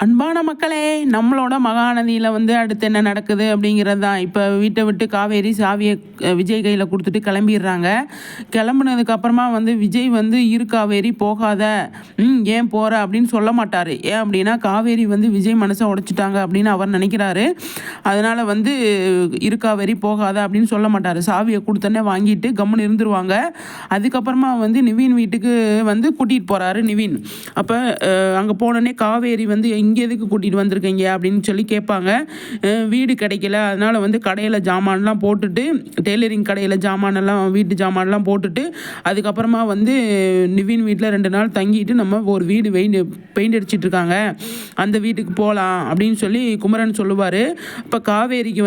அன்பான மக்களே, நம்மளோட மகாநதியில் அடுத்து என்ன நடக்குது அப்படிங்கிறது தான். இப்போ வீட்டை விட்டு காவேரி சாவியை விஜய் கையில் கொடுத்துட்டு கிளம்பிடுறாங்க. கிளம்புனதுக்கப்புறமா விஜய் இரு காவேரி போகாத, ஏன் போகிற அப்படின்னு சொல்ல மாட்டார். ஏன் அப்படின்னா காவேரி விஜய் மனசை உடைச்சிட்டாங்க அப்படின்னு அவர் நினைக்கிறாரு. அதனால் இரு காவேரி போகாத அப்படின்னு சொல்ல மாட்டார். சாவியை கொடுத்தோன்னே வாங்கிட்டு கம்முன்னு இருந்துருவாங்க. அதுக்கப்புறமா நிவின் வீட்டுக்கு கூட்டிகிட்டு போகிறாரு நிவின். அப்போ அங்கே போனோடனே காவேரி இங்கே எதுக்கு கூட்டிகிட்டு வந்திருக்கீங்க அப்படின்னு சொல்லி கேட்பாங்க. வீடு கிடைக்கல, அதனால் கடையில் ஜாமான்லாம் போட்டுட்டு, டெய்லரிங் கடையில் ஜாமானெல்லாம் வீட்டு ஜாமான்லாம் போட்டுட்டு அதுக்கப்புறமா நிவின் வீட்டில் 2 நாள் தங்கிட்டு நம்ம ஒரு வீடு பெயிண்ட் அடிச்சிட்ருக்காங்க, அந்த வீட்டுக்கு போகலாம் அப்படின்னு சொல்லி குமரன் சொல்லுவார். இப்போ காவேரிக்கு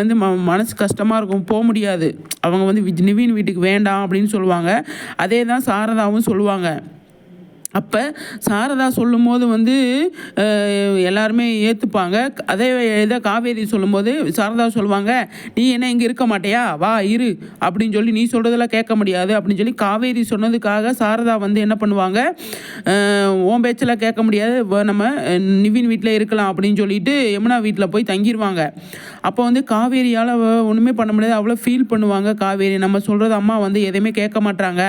மனசு கஷ்டமாக இருக்கும், போக முடியாது. அவங்க நிவின் வீட்டுக்கு வேண்டாம் அப்படின்னு சொல்லுவாங்க. அதே தான் சாரதாவும் சொல்லுவாங்க. அப்போ சாரதா சொல்லும்போது எல்லாருமே ஏற்றுப்பாங்க. அதே இதை காவேரி சொல்லும்போது சாரதா சொல்லுவாங்க, நீ என்ன இங்கே இருக்க மாட்டியா, வா இரு அப்படின்னு சொல்லி, நீ சொல்கிறதெல்லாம் கேட்க முடியாது அப்படின்னு சொல்லி காவேரி சொன்னதுக்காக சாரதா என்ன பண்ணுவாங்க, ஓம் பேச்செல்லாம் கேட்க முடியாது, நம்ம நிவின் வீட்டில் இருக்கலாம் அப்படின்னு சொல்லிட்டு யமுனா வீட்டில் போய் தங்கிடுவாங்க. அப்போ காவேரியால் ஒன்றுமே பண்ண முடியாது, அவ்வளோ ஃபீல் பண்ணுவாங்க காவேரி. நம்ம சொல்கிறது அம்மா எதையுமே கேட்க மாட்டாங்க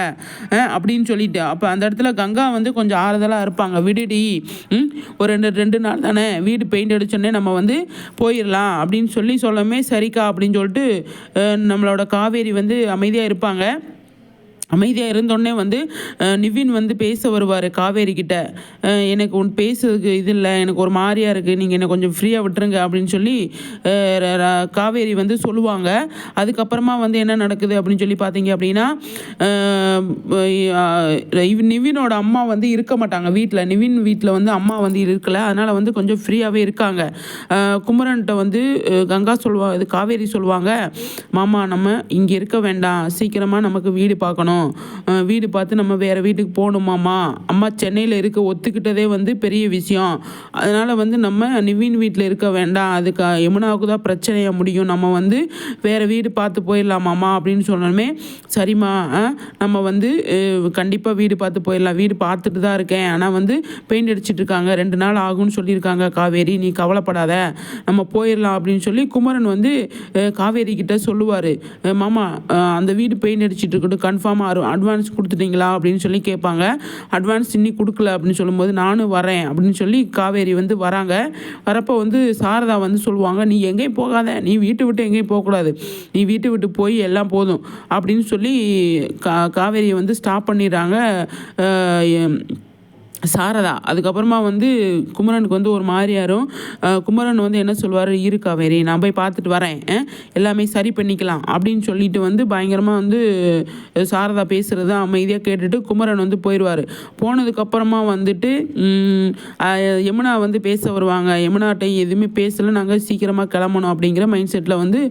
அப்படின்னு சொல்லிட்டு. அப்போ அந்த இடத்துல கங்கா கொஞ்சம் ஆறுதலாக இருப்பாங்க. விடுடி, ஒரு 2 நாள் தானே, வீடு பெயிண்ட் அடிச்சோடனே நம்ம போயிடலாம் அப்படின்னு சொல்லமே சரிக்கா அப்படின்னு சொல்லிட்டு நம்மளோட காவேரி அமைதியாக இருப்பாங்க. அமைதியாக இருந்தோடனே நிவின் பேச வருவார் காவேரி கிட்ட. எனக்கு ஒன்று பேசுறதுக்கு இது இல்லை, எனக்கு ஒரு மாதிரியாக இருக்குது, நீங்கள் என்னை கொஞ்சம் ஃப்ரீயாக விட்டுருங்க அப்படின்னு சொல்லி காவேரி சொல்லுவாங்க. அதுக்கப்புறமா என்ன நடக்குது அப்படின்னு சொல்லி பார்த்தீங்க அப்படின்னா, நிவினோட அம்மா இருக்க மாட்டாங்க வீட்டில். நிவின் வீட்டில் அம்மா இருக்கலை, அதனால் கொஞ்சம் ஃப்ரீயாகவே இருக்காங்க. குமரன்கிட்ட கங்கா இது காவேரி சொல்லுவாங்க, மாமா நம்ம இங்கே இருக்க வேண்டாம், சீக்கிரமாக நமக்கு வீடு பார்க்கணும், வீடு பார்த்து நம்ம வேறு வீட்டுக்கு போகணுமாம்மா, அம்மா சென்னையில் இருக்க ஒத்துக்கிட்டதே பெரிய விஷயம், அதனால் நம்ம நிவின் வீட்டில் இருக்க வேண்டாம், அதுக்கு யமுனாவுக்கு தான் பிரச்சனையாக முடியும், நம்ம வேறு வீடு பார்த்து போயிடலாமாம்மா அப்படின்னு சொன்னோமே. சரிம்மா, நம்ம கண்டிப்பாக வீடு பார்த்து போயிடலாம், வீடு பார்த்துட்டு தான் இருக்கேன், ஆனால் பெயிண்ட் அடிச்சிட்ருக்காங்க, 2 நாள் ஆகும்னு சொல்லியிருக்காங்க காவேரி, நீ கவலைப்படாத, நம்ம போயிடலாம் அப்படின்னு சொல்லி குமரன் காவேரி கிட்ட சொல்லுவார். மாமா, அந்த வீடு பெயிண்ட் அடிச்சிட்டு இருக்கட்டும், கன்ஃபார்மாக அட்வான்ஸ் கொடுத்துட்டீங்களா அப்படின்னு சொல்லி கேட்பாங்க. அட்வான்ஸ் இன்னும் கொடுக்கல அப்படின்னு சொல்லும்போது, நானும் வரேன் அப்படின்னு சொல்லி காவேரி வராங்க. வரப்போ சாரதா சொல்லுவாங்க, நீ எங்கேயும் போகாத, நீ வீட்டை விட்டு எங்கேயும் போகக்கூடாது, நீ வீட்டை விட்டு போய் எல்லாம் போதும் அப்படின்னு சொல்லி காவேரியை ஸ்டாப் பண்ணிடுறாங்க சாரதா. அதுக்கப்புறமா குமரனுக்கு ஒரு மாதிரியாரும். குமரன் என்ன சொல்லுவார், இரு காவேரி, நான் போய் பார்த்துட்டு வரேன், எல்லாமே சரி பண்ணிக்கலாம் அப்படின்னு சொல்லிட்டு பயங்கரமாக சாரதா பேசுகிறது அமைதியாக கேட்டுட்டு குமரன் போயிடுவார். போனதுக்கப்புறமா யமுனா பேச வருவாங்க. யமுனாட்டை எதுவுமே பேசலை, நாங்கள் சீக்கிரமாக கிளம்பணும் அப்படிங்கிற மைண்ட் செட்டில்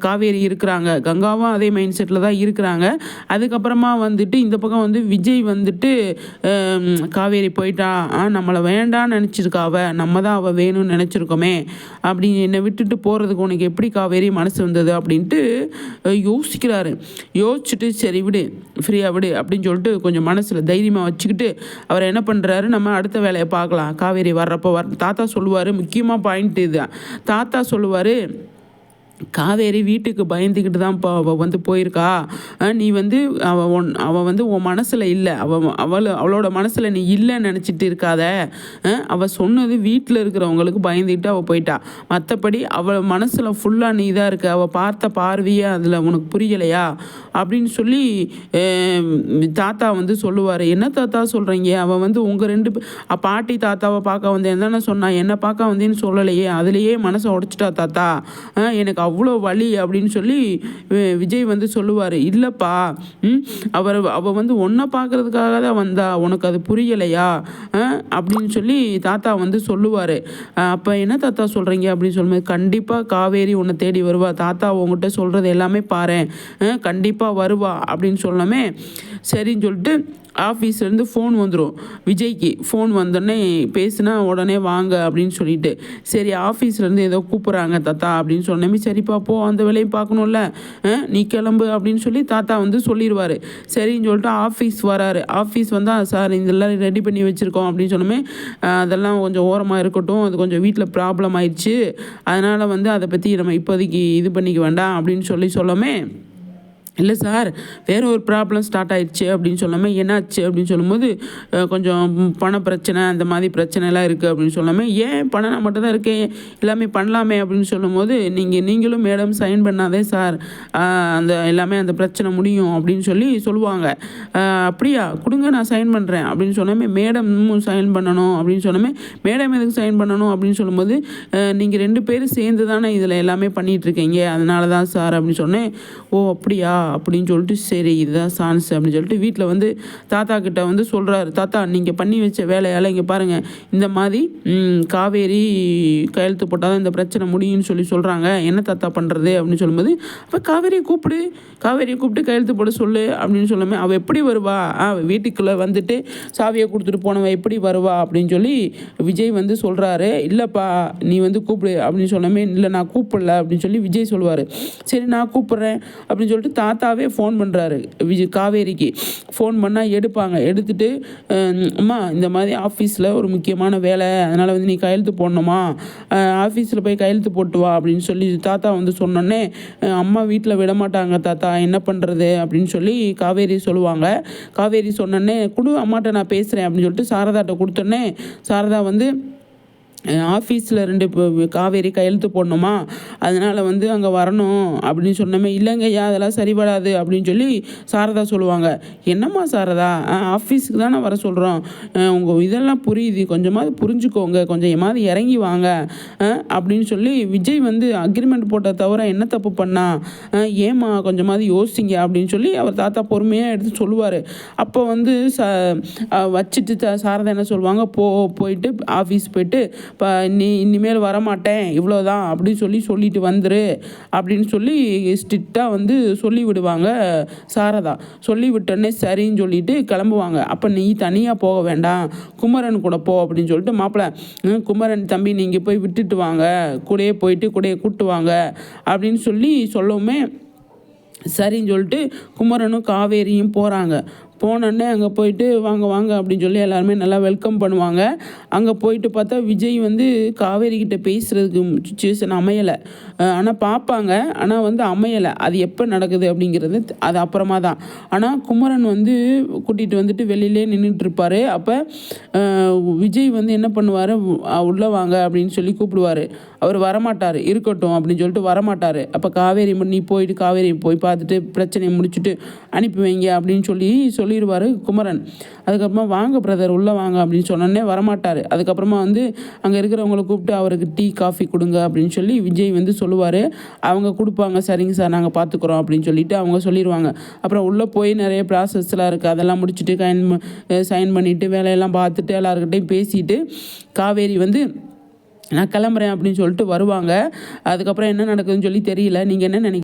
காவேரி இருக்கிறாங்க. கங்காவும் அதே மைண்ட் செட்டில் தான் இருக்கிறாங்க. அதுக்கப்புறமா இந்த பக்கம் விஜய் காவேரி போயிட்டா, நம்மளை வேண்டான்னு நினச்சிருக்கா, நம்ம தான் அவள் வேணும்னு நினச்சிருக்கோமே, அப்படி என்னை விட்டுட்டு போகிறதுக்கு உனக்கு எப்படி காவேரி மனசு வந்தது அப்படின்ட்டு யோசிக்கிறாரு. யோசிச்சுட்டு சரி விடு, ஃப்ரீயாக விடு அப்படின்னு சொல்லிட்டு கொஞ்சம் மனசில் தைரியமாக வச்சுக்கிட்டு அவர் என்ன பண்ணுறாரு, நம்ம அடுத்த வேலையை பார்க்கலாம், காவேரி வர்றப்போ தாத்தா சொல்லுவார். முக்கியமாக பாயிண்ட் இது, தாத்தா சொல்லுவார், காவேரி வீட்டுக்கு பயந்துக்கிட்டு தான் அவள் போயிருக்கா, நீ அவள் உன் மனசில் இல்லை, அவளோட மனசில் நீ இல்லைன்னு நினச்சிட்டு இருக்காத, அவள் சொன்னது வீட்டில் இருக்கிறவங்களுக்கு பயந்துக்கிட்டு அவள் போயிட்டா, மற்றபடி அவள் மனசில் ஃபுல்லாக நீ தான் இருக்க, அவள் பார்த்த பார்வையே அதில் உனக்கு புரியலையா அப்படின்னு சொல்லி தாத்தா சொல்லுவார். என்ன தாத்தா சொல்கிறீங்க, அவள் உங்கள் 2 பாட்டி தாத்தாவை பார்க்க வந்தேன் தானே சொன்னா, என்னை பார்க்க வந்தேன்னு சொல்லலையே, அதுலேயே மனசை உடைச்சிட்டா தாத்தா, எனக்கு அவ்வளோ வலி அப்படின்னு சொல்லி விஜய் சொல்லுவார். இல்லைப்பா, அவள் ஒன்றை பார்க்குறதுக்காக தான் வந்தா, உனக்கு அது புரியலையா அப்படின்னு சொல்லி தாத்தா சொல்லுவார். அப்போ என்ன தாத்தா சொல்கிறீங்க அப்படின்னு சொல்லும்போது, கண்டிப்பாக காவேரி உன்னை தேடி வருவா, தாத்தா உங்கள்கிட்ட சொல்கிறது எல்லாமே பாரு, கண்டிப்பாக வருவா அப்படின்னு சொன்னோமே. சரின்னு சொல்லிட்டு ஆஃபீஸ்லேருந்து ஃபோன் வந்துடும். விஜய்க்கு ஃபோன் வந்தோடனே பேசுனா உடனே வாங்க அப்படின்னு சொல்லிட்டு, சரி ஆஃபீஸ்லேருந்து ஏதோ கூப்பிட்றாங்க தாத்தா அப்படின்னு சொன்னமே, சரிப்பா போ அந்த வேலையை பார்க்கணும்ல, நீ கிளம்பு அப்படின்னு சொல்லி தாத்தா வந்து சொல்லிடுவார். சரின்னு சொல்லிட்டு ஆஃபீஸ் வராரு. ஆஃபீஸ் வந்தால் சார் இதெல்லாம் ரெடி பண்ணி வச்சுருக்கோம் அப்படின்னு சொன்னமே, அதெல்லாம் கொஞ்சம் ஓரமாக இருக்கட்டும், அது கொஞ்சம் வீட்டில் ப்ராப்ளம் ஆயிடுச்சு, அதனால் வந்து அதை பற்றி நம்ம இப்போதைக்கு இது பண்ணிக்க வேண்டாம் அப்படின்னு சொல்லமே, இல்லை சார் வேறு ஒரு ப்ராப்ளம் ஸ்டார்ட் ஆயிடுச்சு அப்படின்னு சொல்லாமல், என்னாச்சு அப்படின்னு சொல்லும்போது, கொஞ்சம் பண பிரச்சனை அந்த மாதிரி பிரச்சனைலாம் இருக்குது அப்படின்னு சொல்லாமல், ஏன் பணம் நான் மட்டும் தான் இருக்கேன் எல்லாமே பண்ணலாமே அப்படின்னு சொல்லும்போது, நீங்களும் மேடம் சைன் பண்ணாதே சார் அந்த எல்லாமே அந்த பிரச்சனை முடியும் அப்படின்னு சொல்லுவாங்க. அப்படியா கொடுங்க நான் சைன் பண்ணுறேன் அப்படின்னு சொன்னாமே, மேடமும் சைன் பண்ணணும் அப்படின்னு சொன்னாமே, மேடம் எதுக்கு சைன் பண்ணணும் அப்படின்னு சொல்லும்போது, நீங்கள் 2 பேரும் சேர்ந்து தானே இதில் எல்லாமே பண்ணிகிட்ருக்கீங்க, அதனால தான் சார் அப்படின்னு சொன்னேன். ஓ அப்படியா அப்படின்னு சொல்லிட்டு, சரி இதுதான் சான்ஸ் அப்படின்னு சொல்லிட்டு வீட்டில் வந்து தாத்தா கிட்ட வந்து சொல்கிறாரு. தாத்தா நீங்கள் பண்ணி வச்ச வேலையால் இங்கே பாருங்கள், இந்த மாதிரி காவேரி கையெழுத்து போட்டால் தான் இந்த பிரச்சனை முடியும்னு சொல்கிறாங்க, என்ன தாத்தா பண்ணுறது அப்படின்னு சொல்லும்போது, அப்போ காவேரியை கூப்பிட்டு கையெழுத்து போட சொல்லு அப்படின்னு சொல்லுமே, அவள் எப்படி வருவா, வீட்டுக்குள்ளே வந்துட்டு சாவியை கொடுத்துட்டு போனவன் எப்படி வருவா அப்படின்னு சொல்லி விஜய் வந்து சொல்கிறாரு. இல்லைப்பா நீ வந்து கூப்பிடு அப்படின்னு சொன்னமே, இல்லை நான் கூப்பிடல அப்படின்னு சொல்லி விஜய் சொல்லுவார். சரி நான் கூப்பிட்றேன் அப்படின்னு சொல்லிட்டு தாத்தாவே ஃபோன் பண்ணுறாரு. காவேரிக்கு ஃபோன் பண்ணால் எடுப்பாங்க. எடுத்துகிட்டு, அம்மா இந்த மாதிரி ஆஃபீஸில் ஒரு முக்கியமான வேலை, அதனால் வந்து நீ கையெழுத்து போடணுமா, ஆஃபீஸில் போய் கையெழுத்து போட்டு வா அப்படின்னு சொல்லி தாத்தா வந்து சொன்னோன்னே, அம்மா வீட்டில் விட மாட்டாங்க தாத்தா, என்ன பண்ணுறது அப்படின்னு சொல்லி காவேரி சொல்லுவாங்க. காவேரி சொன்னோன்னே, அம்மாட்ட நான் பேசுகிறேன் அப்படின்னு சொல்லிட்டு சாரதாட்ட கொடுத்தோன்னே, சாரதா வந்து ஆஃபீஸில் 2 காவேரி கையெழுத்து போடணுமா, அதனால் வந்து அங்கே வரணும் அப்படின்னு சொன்னோமே, இல்லைங்க ஐயா அதெல்லாம் சரிபடாது அப்படின்னு சொல்லி சாரதா சொல்லுவாங்க. என்னம்மா சாரதா, ஆஃபீஸுக்கு தானே வர சொல்கிறோம், உங்கள் இதெல்லாம் புரியுது, கொஞ்சமாவது புரிஞ்சுக்கோங்க, கொஞ்சமாவது இறங்கி வாங்க அப்படின்னு சொல்லி விஜய் வந்து அக்ரிமெண்ட் போட்ட தவிர என்ன தப்பு பண்ணா, ஏம்மா கொஞ்சமாவது யோசிங்க அப்படின்னு சொல்லி அவர் தாத்தா பொறுமையாக எடுத்து சொல்லுவார். அப்போ வந்து வச்சுட்டு சாரதா என்ன சொல்லுவாங்க, போயிட்டு ஆஃபீஸ் போயிட்டு, இப்போ இனிமேல் வரமாட்டேன் இவ்வளோதான் அப்படின்னு சொல்லிட்டு வந்துரு அப்படின்னு சொல்லி ஸ்ட்ரிக்டாக வந்து சொல்லி விடுவாங்க சாரதா. சொல்லி விட்டோன்னே சரின்னு சொல்லிட்டு கிளம்புவாங்க. அப்போ நீ தனியாக போக வேண்டாம், குமரன் கூட போ அப்படின்னு சொல்லிட்டு, மாப்பிள்ளை குமரன் தம்பி நீங்கள் போய் விட்டுட்டு வாங்க, கூடயே போயிட்டு கூடயே கூப்பிட்டு வாங்க அப்படின்னு சொல்லவுமே சரின்னு சொல்லிட்டு குமரனும் காவேரியும் போகிறாங்க. போனோடனே அங்கே போயிட்டு வாங்க அப்படின்னு சொல்லி எல்லாருமே நல்லா வெல்கம் பண்ணுவாங்க. அங்கே போயிட்டு பார்த்தா விஜய் வந்து காவேரி கிட்ட பேசுகிறதுக்கு சுச்சுவேஷன் அமையலை. ஆனால் பார்ப்பாங்க, ஆனால் வந்து அமையலை. அது எப்போ நடக்குது அப்படிங்கிறது அது அப்புறமா தான். ஆனால் குமரன் வந்து கூட்டிகிட்டு வந்துட்டு வெளியிலே நின்றுட்டுருப்பார். அப்போ விஜய் வந்து என்ன பண்ணுவார், உள்ளே வாங்க அப்படின்னு சொல்லி கூப்பிடுவார். அவர் வரமாட்டார், இருக்கட்டும் அப்படின்னு சொல்லிட்டு வரமாட்டார். அப்போ காவேரி நீ போயிட்டு காவேரி போய் பார்த்துட்டு பிரச்சனையை முடிச்சுட்டு அனுப்பி வைங்க அப்படின்னு சொல்லிடுவார் குமரன். அதுக்கப்புறமா வாங்க பிரதர் உள்ளே வாங்க அப்படின்னு சொன்னோன்னே வரமாட்டார். அதுக்கப்புறமா வந்து அங்கே இருக்கிறவங்கள கூப்பிட்டு அவருக்கு டீ காஃபி கொடுங்க அப்படின்னு சொல்லி விஜய் வந்து சொல்லுவார். அவங்க கொடுப்பாங்க, சரிங்க சார் நாங்கள் பார்த்துக்குறோம் அப்படின்னு சொல்லிட்டு அவங்க சொல்லிடுவாங்க. அப்புறம் உள்ளே போய் நிறைய ப்ராசஸ்லாம் இருக்குது, அதெல்லாம் முடிச்சுட்டு சைன் பண்ணிவிட்டு வேலையெல்லாம் பார்த்துட்டு எல்லாருக்கிட்டையும் பேசிட்டு காவேரி வந்து நான் கிளம்புறேன் அப்படின்னு சொல்லிட்டு வருவாங்க. அதுக்கப்புறம் என்ன நடக்குதுன்னு சொல்லி தெரியல. நீங்கள் என்ன நினைக்கிறீங்க?